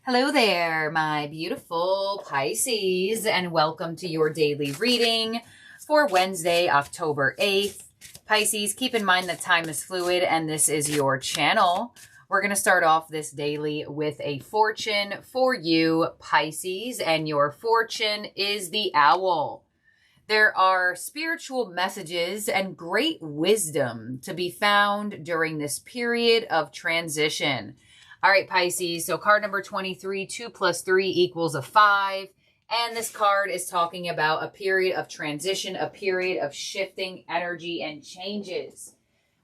Hello there, my beautiful Pisces, and welcome to your daily reading for Wednesday, October 8th. Pisces, keep in mind that time is fluid and this is your channel. We're going to start off this daily with a fortune for you, Pisces, and your fortune is the owl. There are spiritual messages and great wisdom to be found during this period of transition. All right, Pisces, so card number 23, 2 plus 3 equals a 5. And this card is talking about a period of transition, a period of shifting energy and changes.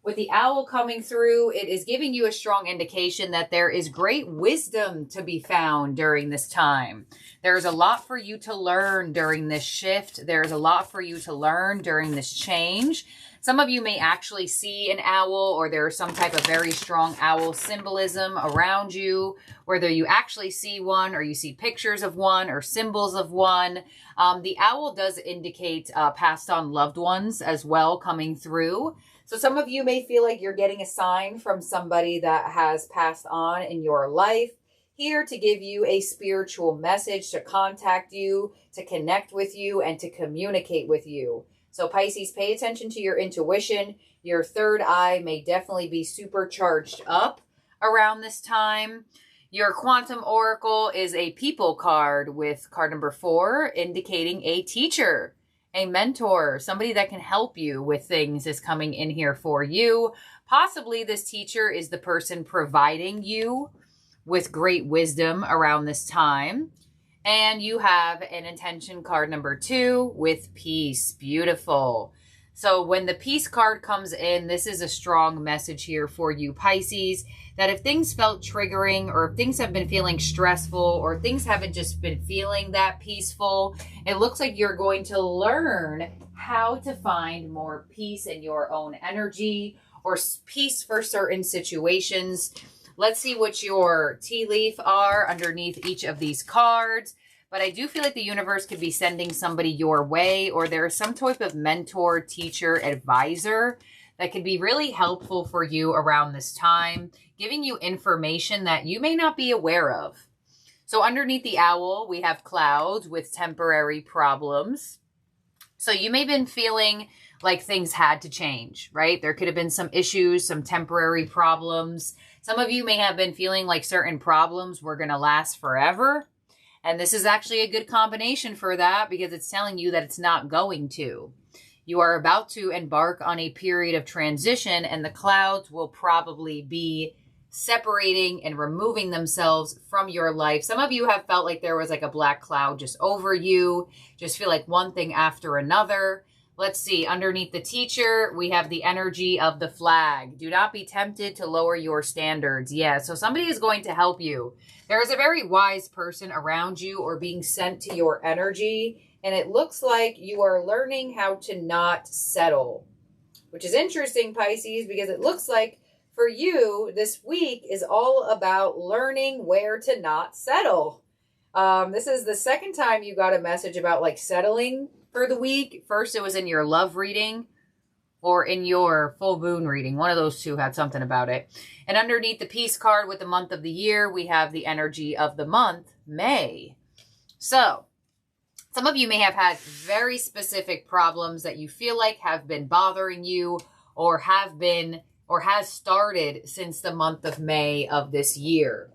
With the owl coming through, it is giving you a strong indication that there is great wisdom to be found during this time. There's a lot for you to learn during this shift. There's a lot for you to learn during this change. Some of you may actually see an owl, or there is some type of very strong owl symbolism around you, whether you actually see one or you see pictures of one or symbols of one. The owl does indicate passed on loved ones as well coming through. So some of you may feel like you're getting a sign from somebody that has passed on in your life, here to give you a spiritual message, to contact you, to connect with you, and to communicate with you. So Pisces, pay attention to your intuition. Your third eye may definitely be supercharged up around this time. Your quantum oracle is a people card with card number 4, indicating a teacher, a mentor, somebody that can help you with things is coming in here for you. Possibly this teacher is the person providing you with great wisdom around this time. And you have an intention card number 2 with peace. Beautiful. So when the peace card comes in, this is a strong message here for you, Pisces, that if things felt triggering, or if things have been feeling stressful, or things haven't just been feeling that peaceful, it looks like you're going to learn how to find more peace in your own energy, or peace for certain situations. Let's see what your tea leaf are underneath each of these cards. But I do feel like the universe could be sending somebody your way, or there's some type of mentor, teacher, advisor that could be really helpful for you around this time, giving you information that you may not be aware of. So underneath the owl, we have clouds with temporary problems. So you may have been feeling like things had to change, right? There could have been some issues, some temporary problems. Some of you may have been feeling like certain problems were going to last forever. And this is actually a good combination for that, because it's telling you that it's not going to. You are about to embark on a period of transition, and the clouds will probably be separating and removing themselves from your life. Some of you have felt like there was like a black cloud just over you, just feel like one thing after another. Let's see, underneath the teacher, we have the energy of the flag. Do not be tempted to lower your standards. Yeah, so somebody is going to help you. There is a very wise person around you or being sent to your energy, and it looks like you are learning how to not settle, which is interesting, Pisces, because it looks like for you, this week is all about learning where to not settle. This is the second time you got a message about like settling for the week. First, it was in your love reading or in your full moon reading. One of those two had something about it. And underneath the peace card with the month of the year, we have the energy of the month, May. So some of you may have had very specific problems that you feel like have been bothering you, or have been, or has started since the month of May of this year.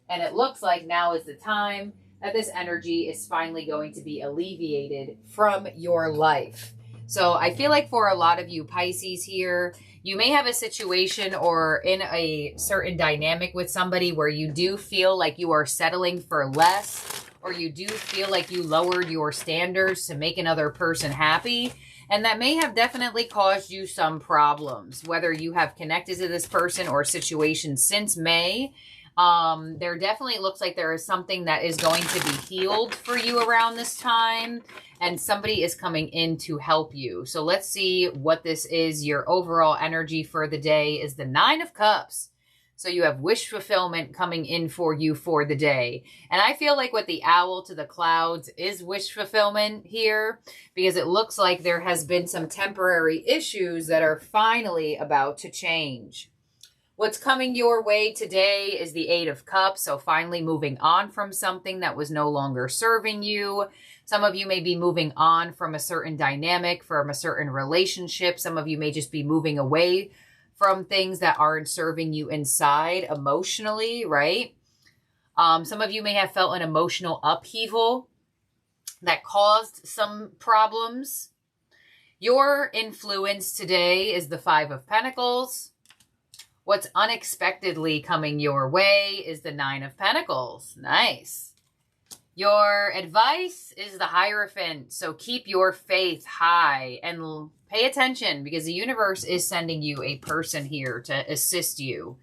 And it looks like now is the time that this energy is finally going to be alleviated from your life. So I feel like for a lot of you Pisces here, you may have a situation or in a certain dynamic with somebody where you do feel like you are settling for less, or you do feel like you lowered your standards to make another person happy. And that may have definitely caused you some problems, whether you have connected to this person or situation since May. There definitely looks like there is something that is going to be healed for you around this time, and somebody is coming in to help you. So let's see what this is. Your overall energy for the day is the 9 of Cups. So you have wish fulfillment coming in for you for the day. And I feel like with the owl to the clouds is wish fulfillment here, because it looks like there has been some temporary issues that are finally about to change. What's coming your way today is the Eight of Cups. So finally moving on from something that was no longer serving you. Some of you may be moving on from a certain dynamic, from a certain relationship. Some of you may just be moving away from things that aren't serving you inside emotionally, right? Some of you may have felt an emotional upheaval that caused some problems. Your influence today is the Five of Pentacles. What's unexpectedly coming your way is the Nine of Pentacles. Nice. Your advice is the Hierophant. So keep your faith high and pay attention because the universe is sending you a person here to assist you.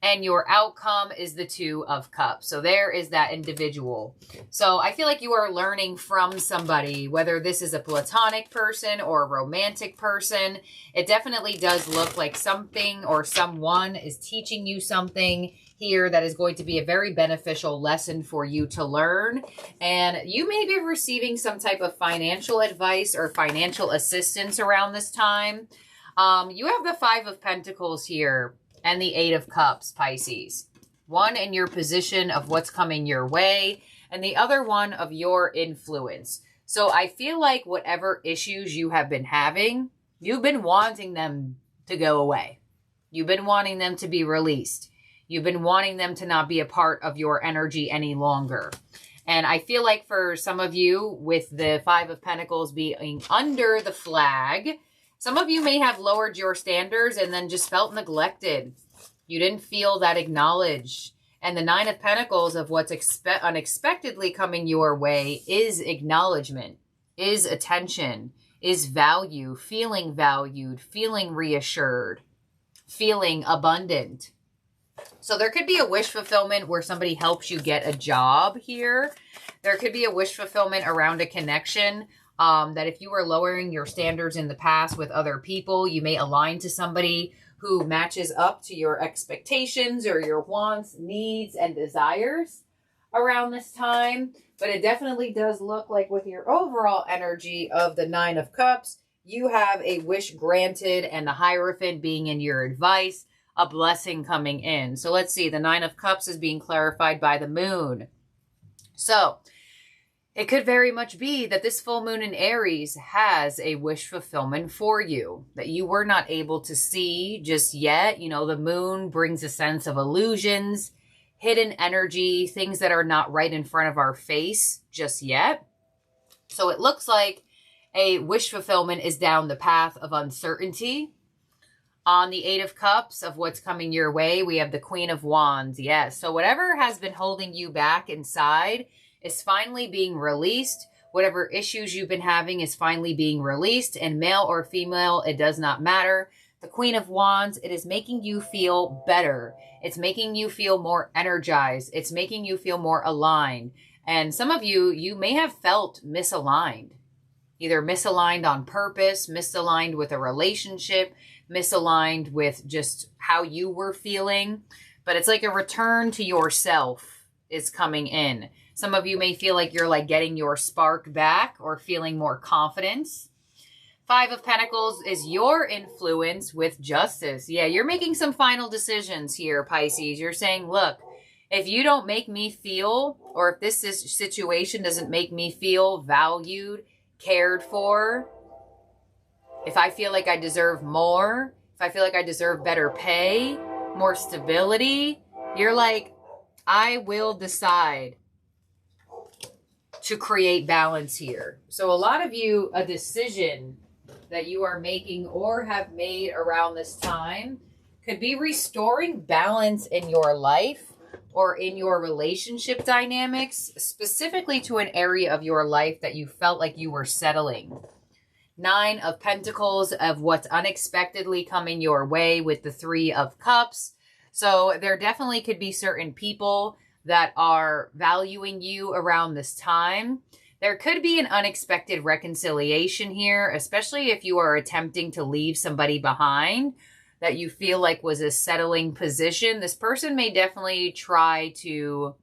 And your outcome is the Two of Cups. So there is that individual. So I feel like you are learning from somebody, whether this is a platonic person or a romantic person. It definitely does look like something or someone is teaching you something here that is going to be a very beneficial lesson for you to learn. And you may be receiving some type of financial advice or financial assistance around this time. You have the Five of Pentacles here. And the Eight of Cups, Pisces. One in your position of what's coming your way, and the other one of your influence. So I feel like whatever issues you have been having, you've been wanting them to go away. You've been wanting them to be released. You've been wanting them to not be a part of your energy any longer. And I feel like for some of you, with the Five of Pentacles being under the flag, some of you may have lowered your standards and then just felt neglected. You didn't feel that acknowledged. And the Nine of Pentacles of what's unexpectedly coming your way is acknowledgement, is attention, is value, feeling valued, feeling reassured, feeling abundant. So there could be a wish fulfillment where somebody helps you get a job here. There could be a wish fulfillment around a connection. That if you were lowering your standards in the past with other people, you may align to somebody who matches up to your expectations or your wants, needs, and desires around this time. But it definitely does look like with your overall energy of the Nine of Cups, you have a wish granted and the Hierophant being in your advice, a blessing coming in. So let's see, the Nine of Cups is being clarified by the moon. So it could very much be that this full moon in Aries has a wish fulfillment for you that you were not able to see just yet. You know, the moon brings a sense of illusions, hidden energy, things that are not right in front of our face just yet. So it looks like a wish fulfillment is down the path of uncertainty. On the Eight of Cups of what's coming your way, we have the Queen of Wands. Yes. So whatever has been holding you back inside is finally being released. Whatever issues you've been having is finally being released. And male or female, it does not matter. The Queen of Wands, it is making you feel better. It's making you feel more energized. It's making you feel more aligned. And some of you, you may have felt misaligned. Either misaligned on purpose, misaligned with a relationship, misaligned with just how you were feeling. But it's like a return to yourself is coming in. Some of you may feel like you're like getting your spark back or feeling more confidence. Five of Pentacles is your influence with justice. Yeah, you're making some final decisions here, Pisces. You're saying, look, if you don't make me feel, or if this situation doesn't make me feel valued, cared for, if I feel like I deserve more, if I feel like I deserve better pay, more stability, you're like, I will decide to create balance here. So a lot of you, a decision that you are making or have made around this time could be restoring balance in your life or in your relationship dynamics, specifically to an area of your life that you felt like you were settling. Nine of Pentacles of what's unexpectedly coming your way with the Three of Cups. So there definitely could be certain people that are valuing you around this time. There could be an unexpected reconciliation here, especially if you are attempting to leave somebody behind that you feel like was a settling position. This person may definitely try to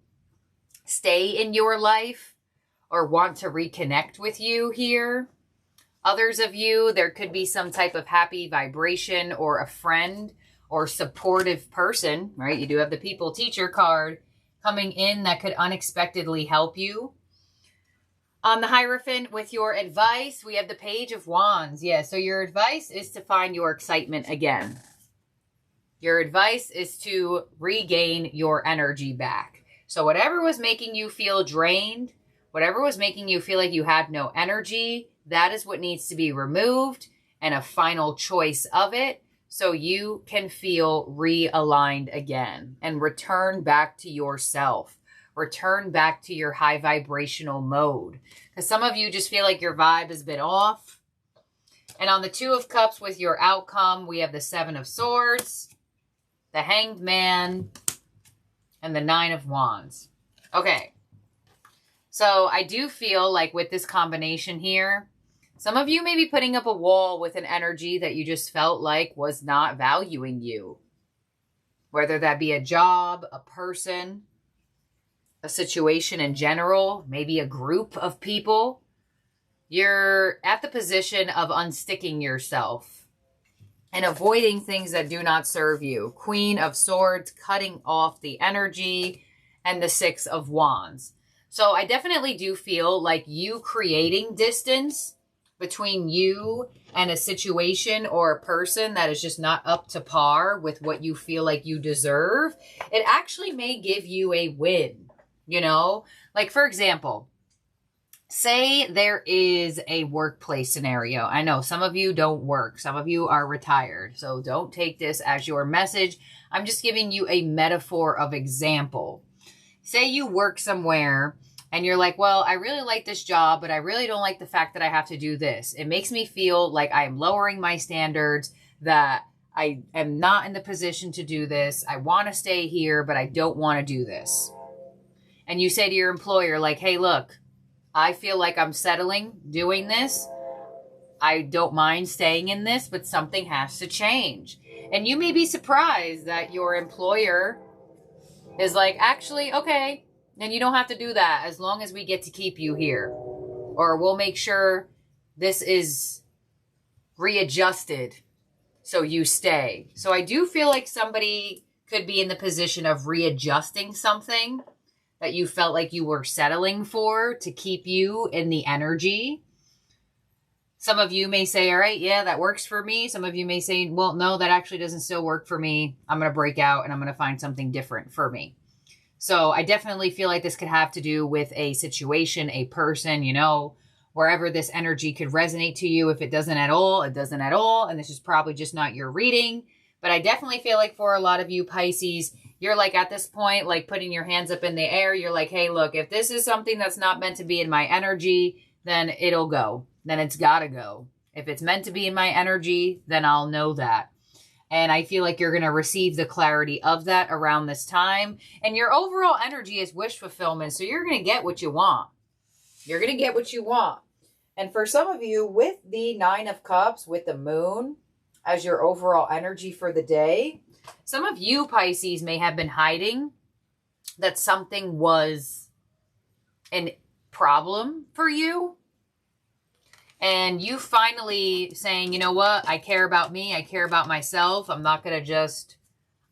stay in your life or want to reconnect with you here. Others of you, there could be some type of happy vibration or a friend or supportive person, right? You do have the people teacher card coming in that could unexpectedly help you. On the Hierophant, with your advice, we have the Page of Wands. Yeah, so your advice is to find your excitement again. Your advice is to regain your energy back. So whatever was making you feel drained, whatever was making you feel like you had no energy, that is what needs to be removed, and a final choice of it, so you can feel realigned again and return back to yourself. Return back to your high vibrational mode. Because some of you just feel like your vibe has been off. And on the Two of Cups with your outcome, we have the Seven of Swords, the Hanged Man, and the Nine of Wands. Okay. So I do feel like with this combination here, some of you may be putting up a wall with an energy that you just felt like was not valuing you. Whether that be a job, a person, a situation in general, maybe a group of people. You're at the position of unsticking yourself and avoiding things that do not serve you. Queen of Swords, cutting off the energy, and the Six of Wands. So I definitely do feel like you creating distance between you and a situation or a person that is just not up to par with what you feel like you deserve, it actually may give you a win, you know? Like, for example, say there is a workplace scenario. I know some of you don't work. Some of you are retired. So don't take this as your message. I'm just giving you a metaphor of example. Say you work somewhere and you're like, well, I really like this job, but I really don't like the fact that I have to do this. It makes me feel like I am lowering my standards, that I am not in the position to do this. I want to stay here, but I don't want to do this. And you say to your employer, like, hey, look, I feel like I'm settling doing this. I don't mind staying in this, but something has to change. And you may be surprised that your employer is like, actually, okay, then you don't have to do that as long as we get to keep you here. Or we'll make sure this is readjusted so you stay. So I do feel like somebody could be in the position of readjusting something that you felt like you were settling for to keep you in the energy. Some of you may say, all right, yeah, that works for me. Some of you may say, well, no, that actually doesn't still work for me. I'm going to break out and I'm going to find something different for me. So I definitely feel like this could have to do with a situation, a person, you know, wherever this energy could resonate to you. If it doesn't at all, it doesn't at all. And this is probably just not your reading. But I definitely feel like for a lot of you Pisces, you're like at this point, like putting your hands up in the air. You're like, hey, look, if this is something that's not meant to be in my energy, then it'll go. Then it's got to go. If it's meant to be in my energy, then I'll know that. And I feel like you're going to receive the clarity of that around this time. And your overall energy is wish fulfillment. So you're going to get what you want. You're going to get what you want. And for some of you, with the Nine of Cups, with the Moon as your overall energy for the day, some of you Pisces may have been hiding that something was a problem for you. And you finally saying, you know what, I care about me, I care about myself, I'm not going to just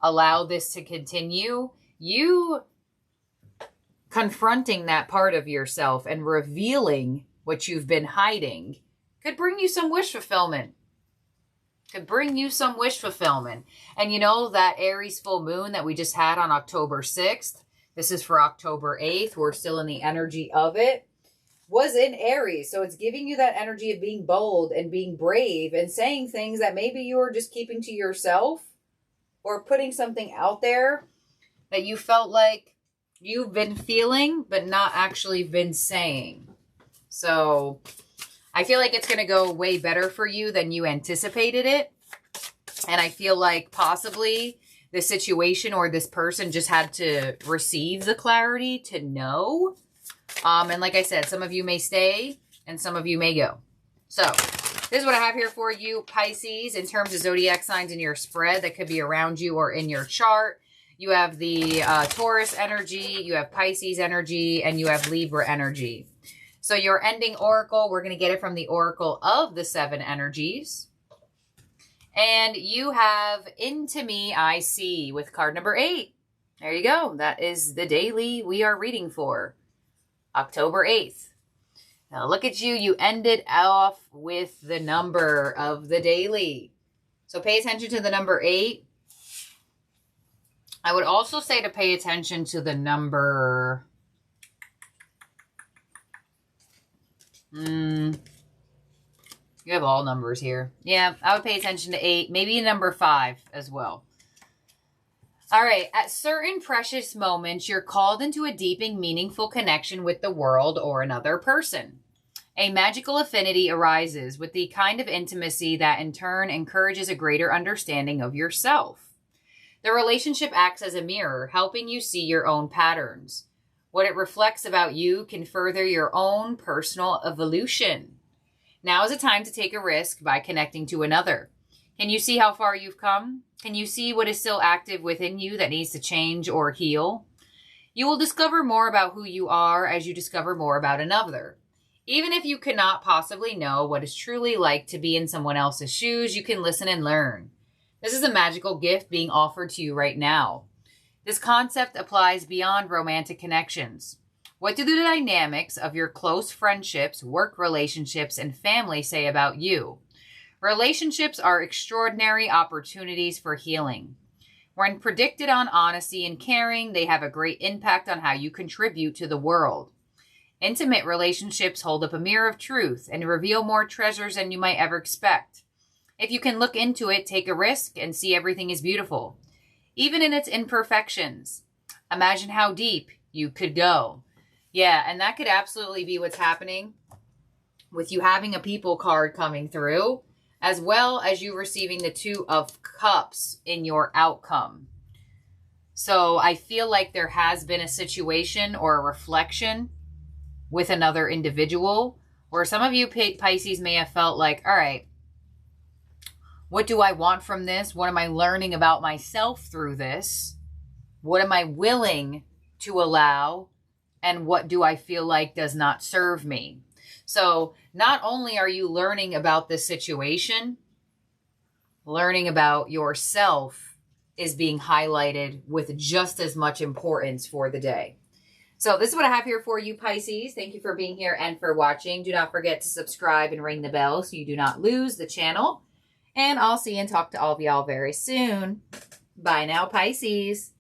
allow this to continue. You confronting that part of yourself and revealing what you've been hiding could bring you some wish fulfillment. Could bring you some wish fulfillment. And you know that Aries full moon that we just had on October 6th, this is for October 8th, we're still in the energy of it, was in Aries. So it's giving you that energy of being bold and being brave and saying things that maybe you're just keeping to yourself, or putting something out there that you felt like you've been feeling but not actually been saying. So I feel like it's going to go way better for you than you anticipated it. And I feel like possibly the situation or this person just had to receive the clarity to know. And like I said, some of you may stay and some of you may go. So this is what I have here for you, Pisces, in terms of zodiac signs in your spread that could be around you or in your chart. You have the Taurus energy, you have Pisces energy, and you have Libra energy. So your ending oracle, we're going to get it from the Oracle of the Seven Energies. And you have Into Me I See with card number 8. There you go. That is the daily we are reading for October 8th. Now look at you. You ended off with the number of the daily. So pay attention to the number 8. I would also say to pay attention to the number... You have all numbers here. Yeah, I would pay attention to 8, maybe number 5 as well. All right, at certain precious moments, you're called into a deeping, meaningful connection with the world or another person. A magical affinity arises with the kind of intimacy that in turn encourages a greater understanding of yourself. The relationship acts as a mirror, helping you see your own patterns. What it reflects about you can further your own personal evolution. Now is a time to take a risk by connecting to another. Can you see how far you've come? Can you see what is still active within you that needs to change or heal? You will discover more about who you are as you discover more about another. Even if you cannot possibly know what it's truly like to be in someone else's shoes, you can listen and learn. This is a magical gift being offered to you right now. This concept applies beyond romantic connections. What do the dynamics of your close friendships, work relationships, and family say about you? Relationships are extraordinary opportunities for healing. When predicted on honesty and caring, they have a great impact on how you contribute to the world. Intimate relationships hold up a mirror of truth and reveal more treasures than you might ever expect. If you can look into it, take a risk, and see everything is beautiful, even in its imperfections. Imagine how deep you could go. Yeah, and that could absolutely be what's happening with you having a people card coming through, as well as you receiving the 2 of Cups in your outcome. So I feel like there has been a situation or a reflection with another individual, where some of you Pisces may have felt like, all right, what do I want from this? What am I learning about myself through this? What am I willing to allow? And what do I feel like does not serve me? So not only are you learning about this situation, learning about yourself is being highlighted with just as much importance for the day. So this is what I have here for you, Pisces. Thank you for being here and for watching. Do not forget to subscribe and ring the bell so you do not lose the channel. And I'll see and talk to all of y'all very soon. Bye now, Pisces.